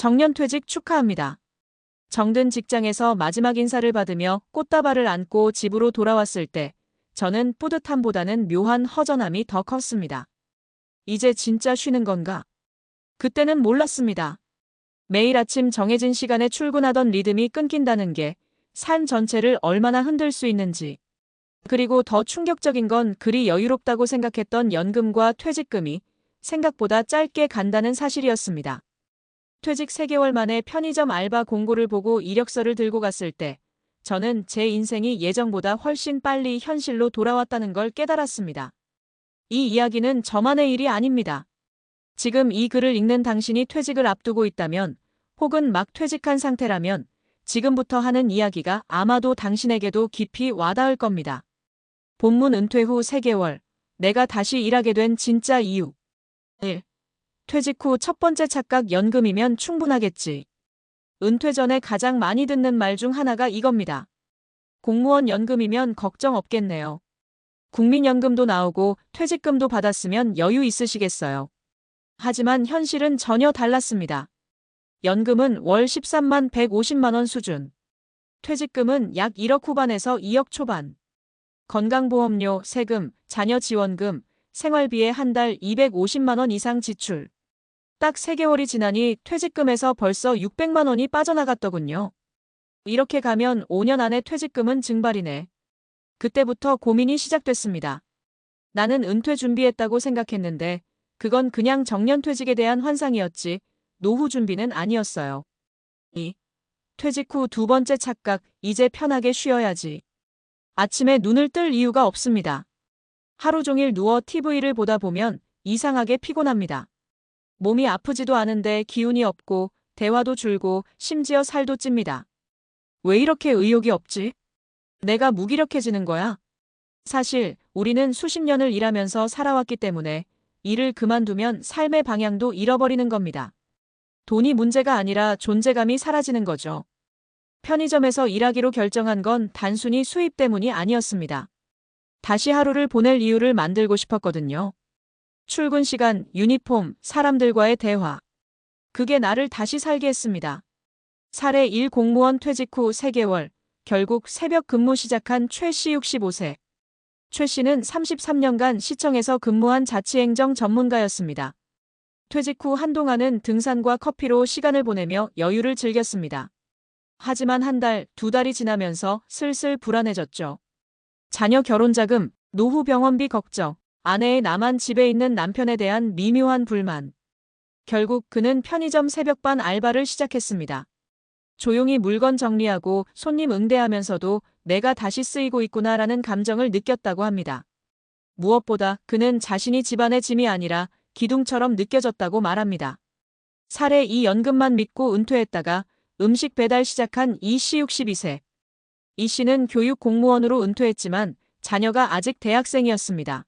정년퇴직 축하합니다. 정든 직장에서 마지막 인사를 받으며 꽃다발을 안고 집으로 돌아왔을 때 저는 뿌듯함보다는 묘한 허전함이 더 컸습니다. 이제 진짜 쉬는 건가? 그때는 몰랐습니다. 매일 아침 정해진 시간에 출근하던 리듬이 끊긴다는 게 삶 전체를 얼마나 흔들 수 있는지. 그리고 더 충격적인 건 그리 여유롭다고 생각했던 연금과 퇴직금이 생각보다 짧게 간다는 사실이었습니다. 퇴직 3개월 만에 편의점 알바 공고를 보고 이력서를 들고 갔을 때 저는 제 인생이 예정보다 훨씬 빨리 현실로 돌아왔다는 걸 깨달았습니다. 이 이야기는 저만의 일이 아닙니다. 지금 이 글을 읽는 당신이 퇴직을 앞두고 있다면 혹은 막 퇴직한 상태라면 지금부터 하는 이야기가 아마도 당신에게도 깊이 와닿을 겁니다. 본문 은퇴 후 3개월, 내가 다시 일하게 된 진짜 이유. 1. 퇴직 후 첫 번째 착각 연금이면 충분하겠지. 은퇴 전에 가장 많이 듣는 말 중 하나가 이겁니다. 공무원 연금이면 걱정 없겠네요. 국민연금도 나오고 퇴직금도 받았으면 여유 있으시겠어요. 하지만 현실은 전혀 달랐습니다. 연금은 월 13만 150만 원 수준. 퇴직금은 약 1억 후반에서 2억 초반. 건강보험료, 세금, 자녀 지원금, 생활비에 한 달 250만 원 이상 지출. 딱 3개월이 지나니 퇴직금에서 벌써 600만 원이 빠져나갔더군요. 이렇게 가면 5년 안에 퇴직금은 증발이네. 그때부터 고민이 시작됐습니다. 나는 은퇴 준비했다고 생각했는데 그건 그냥 정년퇴직에 대한 환상이었지 노후 준비는 아니었어요. 2. 퇴직 후 두 번째 착각, 이제 편하게 쉬어야지. 아침에 눈을 뜰 이유가 없습니다. 하루 종일 누워 TV를 보다 보면 이상하게 피곤합니다. 몸이 아프지도 않은데 기운이 없고 대화도 줄고 심지어 살도 찝니다. 왜 이렇게 의욕이 없지? 내가 무기력해지는 거야? 사실 우리는 수십 년을 일하면서 살아왔기 때문에 일을 그만두면 삶의 방향도 잃어버리는 겁니다. 돈이 문제가 아니라 존재감이 사라지는 거죠. 편의점에서 일하기로 결정한 건 단순히 수입 때문이 아니었습니다. 다시 하루를 보낼 이유를 만들고 싶었거든요. 출근 시간, 유니폼, 사람들과의 대화. 그게 나를 다시 살게 했습니다. 사례 1 공무원 퇴직 후 3개월, 결국 새벽 근무 시작한 최 씨 65세. 최 씨는 33년간 시청에서 근무한 자치행정 전문가였습니다. 퇴직 후 한동안은 등산과 커피로 시간을 보내며 여유를 즐겼습니다. 하지만 한 달, 2달이 지나면서 슬슬 불안해졌죠. 자녀 결혼 자금, 노후 병원비 걱정, 아내의 나만 집에 있는 남편에 대한 미묘한 불만. 결국 그는 편의점 새벽반 알바를 시작했습니다. 조용히 물건 정리하고 손님 응대하면서도 내가 다시 쓰이고 있구나라는 감정을 느꼈다고 합니다. 무엇보다 그는 자신이 집안의 짐이 아니라 기둥처럼 느껴졌다고 말합니다. 사례 2 연금만 믿고 은퇴했다가 음식 배달 시작한 이 씨 62세. 이 씨는 교육 공무원으로 은퇴했지만 자녀가 아직 대학생이었습니다.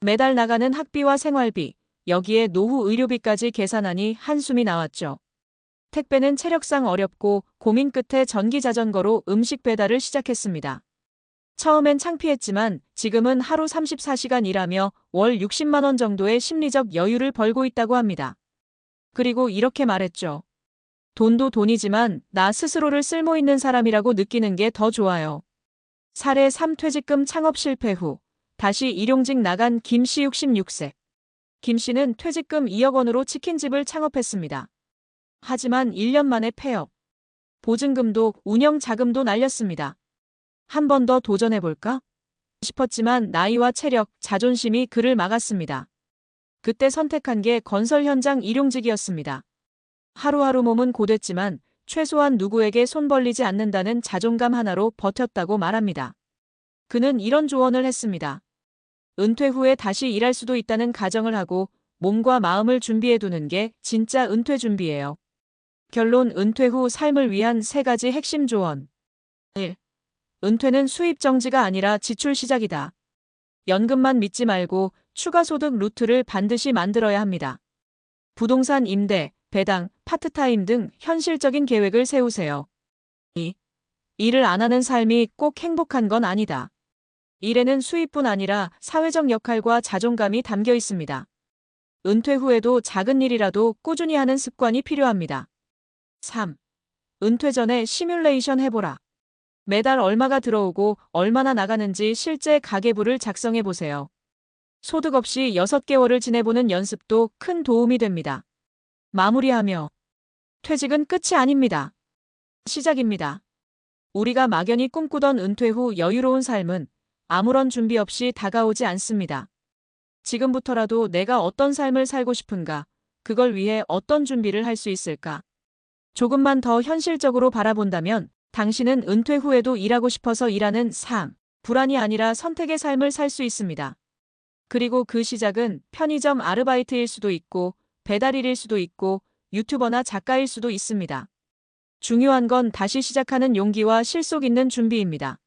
매달 나가는 학비와 생활비, 여기에 노후 의료비까지 계산하니 한숨이 나왔죠. 택배는 체력상 어렵고 고민 끝에 전기자전거로 음식 배달을 시작했습니다. 처음엔 창피했지만 지금은 하루 34시간 일하며 월 60만 원 정도의 심리적 여유를 벌고 있다고 합니다. 그리고 이렇게 말했죠. 돈도 돈이지만 나 스스로를 쓸모있는 사람이라고 느끼는 게 더 좋아요. 사례 3 퇴직금 창업 실패 후 다시 일용직 나간 김 씨 66세. 김 씨는 퇴직금 2억 원으로 치킨집을 창업했습니다. 하지만 1년 만에 폐업. 보증금도 운영 자금도 날렸습니다. 한 번 더 도전해볼까? 싶었지만 나이와 체력, 자존심이 그를 막았습니다. 그때 선택한 게 건설 현장 일용직이었습니다. 하루하루 몸은 고됐지만 최소한 누구에게 손 벌리지 않는다는 자존감 하나로 버텼다고 말합니다. 그는 이런 조언을 했습니다. 은퇴 후에 다시 일할 수도 있다는 가정을 하고 몸과 마음을 준비해두는 게 진짜 은퇴 준비예요. 결론 은퇴 후 삶을 위한 3가지 핵심 조언. 1. 은퇴는 수입 정지가 아니라 지출 시작이다. 연금만 믿지 말고 추가 소득 루트를 반드시 만들어야 합니다. 부동산 임대, 배당, 파트타임 등 현실적인 계획을 세우세요. 2. 일을 안 하는 삶이 꼭 행복한 건 아니다. 일에는 수입뿐 아니라 사회적 역할과 자존감이 담겨 있습니다. 은퇴 후에도 작은 일이라도 꾸준히 하는 습관이 필요합니다. 3. 은퇴 전에 시뮬레이션 해보라. 매달 얼마가 들어오고 얼마나 나가는지 실제 가계부를 작성해 보세요. 소득 없이 6개월을 지내보는 연습도 큰 도움이 됩니다. 마무리하며 퇴직은 끝이 아닙니다. 시작입니다. 우리가 막연히 꿈꾸던 은퇴 후 여유로운 삶은 아무런 준비 없이 다가오지 않습니다. 지금부터라도 내가 어떤 삶을 살고 싶은가, 그걸 위해 어떤 준비를 할 수 있을까? 조금만 더 현실적으로 바라본다면 당신은 은퇴 후에도 일하고 싶어서 일하는 삶, 불안이 아니라 선택의 삶을 살 수 있습니다. 그리고 그 시작은 편의점 아르바이트일 수도 있고, 배달일일 수도 있고, 유튜버나 작가일 수도 있습니다. 중요한 건 다시 시작하는 용기와 실속 있는 준비입니다.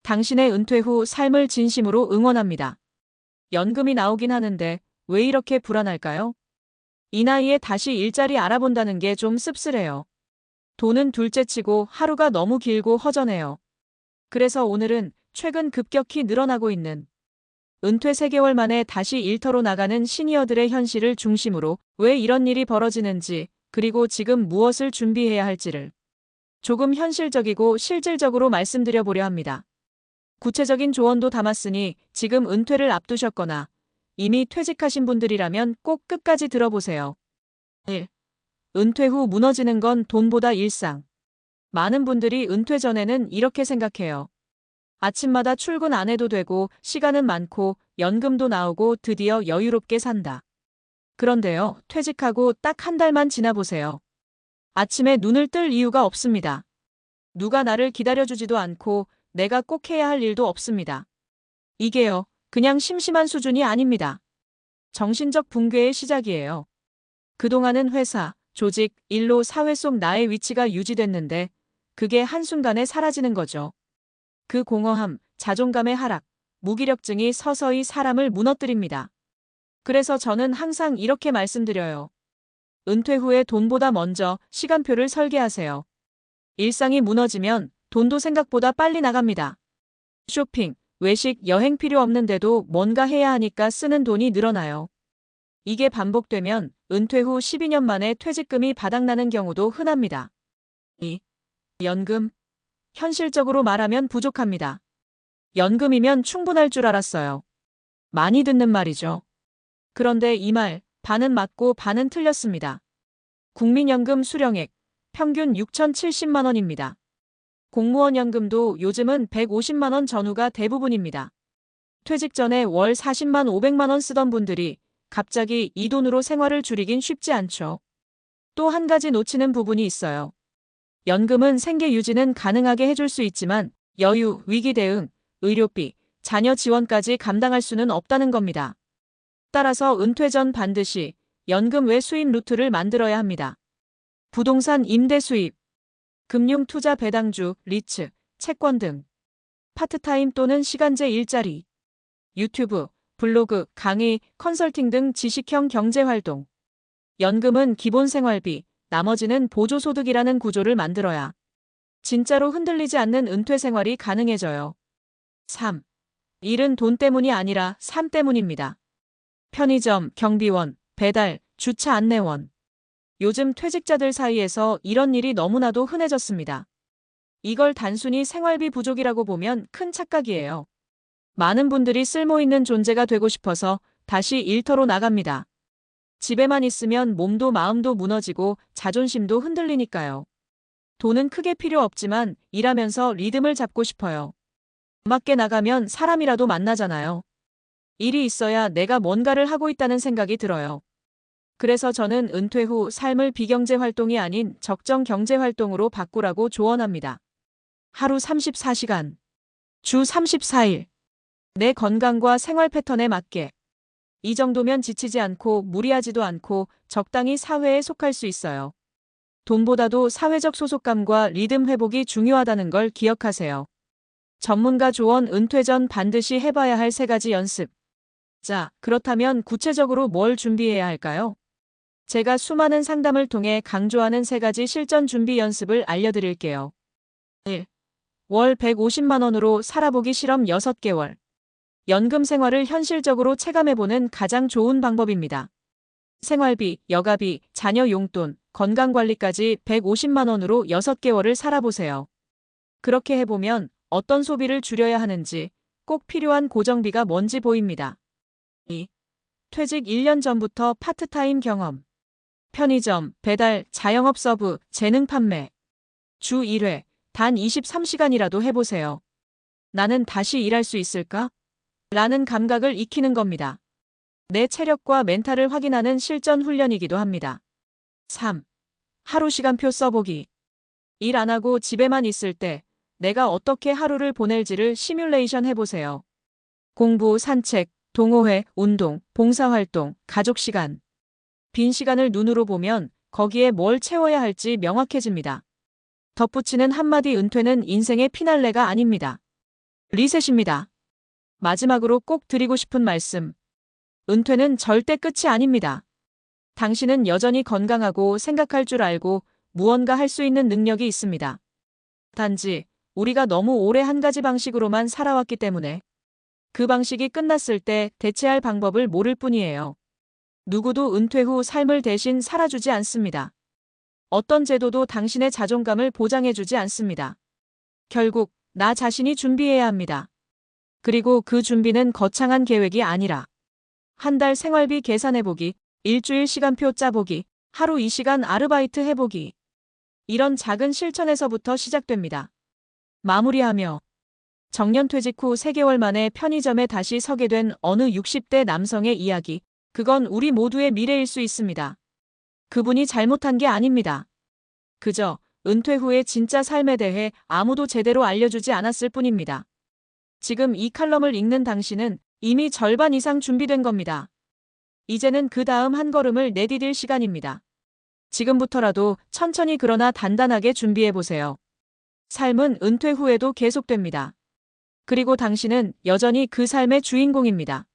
당신의 은퇴 후 삶을 진심으로 응원합니다. 연금이 나오긴 하는데 왜 이렇게 불안할까요? 이 나이에 다시 일자리 알아본다는 게 좀 씁쓸해요. 돈은 둘째치고 하루가 너무 길고 허전해요. 그래서 오늘은 최근 급격히 늘어나고 있는 은퇴 3개월 만에 다시 일터로 나가는 시니어들의 현실을 중심으로 왜 이런 일이 벌어지는지, 그리고 지금 무엇을 준비해야 할지를 조금 현실적이고 실질적으로 말씀드려 보려 합니다. 구체적인 조언도 담았으니 지금 은퇴를 앞두셨거나 이미 퇴직하신 분들이라면 꼭 끝까지 들어보세요. 1. 은퇴 후 무너지는 건 돈보다 일상. 많은 분들이 은퇴 전에는 이렇게 생각해요. 아침마다 출근 안 해도 되고 시간은 많고 연금도 나오고 드디어 여유롭게 산다. 그런데요, 퇴직하고 딱 1달만 지나보세요. 아침에 눈을 뜰 이유가 없습니다. 누가 나를 기다려주지도 않고 내가 꼭 해야 할 일도 없습니다. 이게요, 그냥 심심한 수준이 아닙니다. 정신적 붕괴의 시작이에요. 그동안은 회사, 조직, 일로 사회 속 나의 위치가 유지됐는데 그게 한순간에 사라지는 거죠. 그 공허함, 자존감의 하락, 무기력증이 서서히 사람을 무너뜨립니다. 그래서 저는 항상 이렇게 말씀드려요. 은퇴 후에 돈보다 먼저 시간표를 설계하세요. 일상이 무너지면 돈도 생각보다 빨리 나갑니다. 쇼핑, 외식, 여행 필요 없는데도 뭔가 해야 하니까 쓰는 돈이 늘어나요. 이게 반복되면 은퇴 후 12년 만에 퇴직금이 바닥나는 경우도 흔합니다. 2. 연금. 현실적으로 말하면 부족합니다. 연금이면 충분할 줄 알았어요. 많이 듣는 말이죠. 그런데 이 말, 반은 맞고 반은 틀렸습니다. 국민연금 수령액, 평균 6,070만 원입니다. 공무원 연금도 요즘은 150만 원 전후가 대부분입니다. 퇴직 전에 월 40만 500만 원 쓰던 분들이 갑자기 이 돈으로 생활을 줄이긴 쉽지 않죠. 또 한 가지 놓치는 부분이 있어요. 연금은 생계 유지는 가능하게 해줄 수 있지만 여유, 위기 대응, 의료비, 자녀 지원까지 감당할 수는 없다는 겁니다. 따라서 은퇴 전 반드시 연금 외 수입 루트를 만들어야 합니다. 부동산 임대 수입, 금융 투자 배당주, 리츠, 채권 등, 파트타임 또는 시간제 일자리, 유튜브, 블로그, 강의, 컨설팅 등 지식형 경제활동. 연금은 기본 생활비, 나머지는 보조소득이라는 구조를 만들어야 진짜로 흔들리지 않는 은퇴 생활이 가능해져요. 3. 일은 돈 때문이 아니라 삶 때문입니다. 편의점, 경비원, 배달, 주차 안내원. 요즘 퇴직자들 사이에서 이런 일이 너무나도 흔해졌습니다. 이걸 단순히 생활비 부족이라고 보면 큰 착각이에요. 많은 분들이 쓸모있는 존재가 되고 싶어서 다시 일터로 나갑니다. 집에만 있으면 몸도 마음도 무너지고 자존심도 흔들리니까요. 돈은 크게 필요 없지만 일하면서 리듬을 잡고 싶어요. 밖에 나가면 사람이라도 만나잖아요. 일이 있어야 내가 뭔가를 하고 있다는 생각이 들어요. 그래서 저는 은퇴 후 삶을 비경제 활동이 아닌 적정 경제 활동으로 바꾸라고 조언합니다. 하루 34시간, 주 34일. 내 건강과 생활 패턴에 맞게. 이 정도면 지치지 않고 무리하지도 않고 적당히 사회에 속할 수 있어요. 돈보다도 사회적 소속감과 리듬 회복이 중요하다는 걸 기억하세요. 전문가 조언. 은퇴 전 반드시 해봐야 할 3가지 연습. 자, 그렇다면 구체적으로 뭘 준비해야 할까요? 제가 수많은 상담을 통해 강조하는 3가지 실전 준비 연습을 알려드릴게요. 1. 월 150만 원으로 살아보기 실험 6개월. 연금 생활을 현실적으로 체감해보는 가장 좋은 방법입니다. 생활비, 여가비, 자녀 용돈, 건강관리까지 150만 원으로 6개월을 살아보세요. 그렇게 해보면 어떤 소비를 줄여야 하는지, 꼭 필요한 고정비가 뭔지 보입니다. 2. 퇴직 1년 전부터 파트타임 경험. 편의점, 배달, 자영업 서브, 재능 판매. 주 1회, 단 23시간이라도 해보세요. 나는 다시 일할 수 있을까? 라는 감각을 익히는 겁니다. 내 체력과 멘탈을 확인하는 실전 훈련이기도 합니다. 3. 하루 시간표 써보기. 일 안 하고 집에만 있을 때 내가 어떻게 하루를 보낼지를 시뮬레이션 해보세요. 공부, 산책, 동호회, 운동, 봉사활동, 가족 시간. 빈 시간을 눈으로 보면 거기에 뭘 채워야 할지 명확해집니다. 덧붙이는 한마디 은퇴는 인생의 피날레가 아닙니다. 리셋입니다. 마지막으로 꼭 드리고 싶은 말씀. 은퇴는 절대 끝이 아닙니다. 당신은 여전히 건강하고 생각할 줄 알고 무언가 할 수 있는 능력이 있습니다. 단지 우리가 너무 오래 한 가지 방식으로만 살아왔기 때문에 그 방식이 끝났을 때 대체할 방법을 모를 뿐이에요. 누구도 은퇴 후 삶을 대신 살아주지 않습니다. 어떤 제도도 당신의 자존감을 보장해주지 않습니다. 결국 나 자신이 준비해야 합니다. 그리고 그 준비는 거창한 계획이 아니라 한 달 생활비 계산해보기, 일주일 시간표 짜보기, 하루 2시간 아르바이트 해보기. 이런 작은 실천에서부터 시작됩니다. 마무리하며 정년퇴직 후 3개월 만에 편의점에 다시 서게 된 어느 60대 남성의 이야기. 그건 우리 모두의 미래일 수 있습니다. 그분이 잘못한 게 아닙니다. 그저 은퇴 후의 진짜 삶에 대해 아무도 제대로 알려주지 않았을 뿐입니다. 지금 이 칼럼을 읽는 당신은 이미 절반 이상 준비된 겁니다. 이제는 그 다음 한 걸음을 내디딜 시간입니다. 지금부터라도 천천히 그러나 단단하게 준비해보세요. 삶은 은퇴 후에도 계속됩니다. 그리고 당신은 여전히 그 삶의 주인공입니다.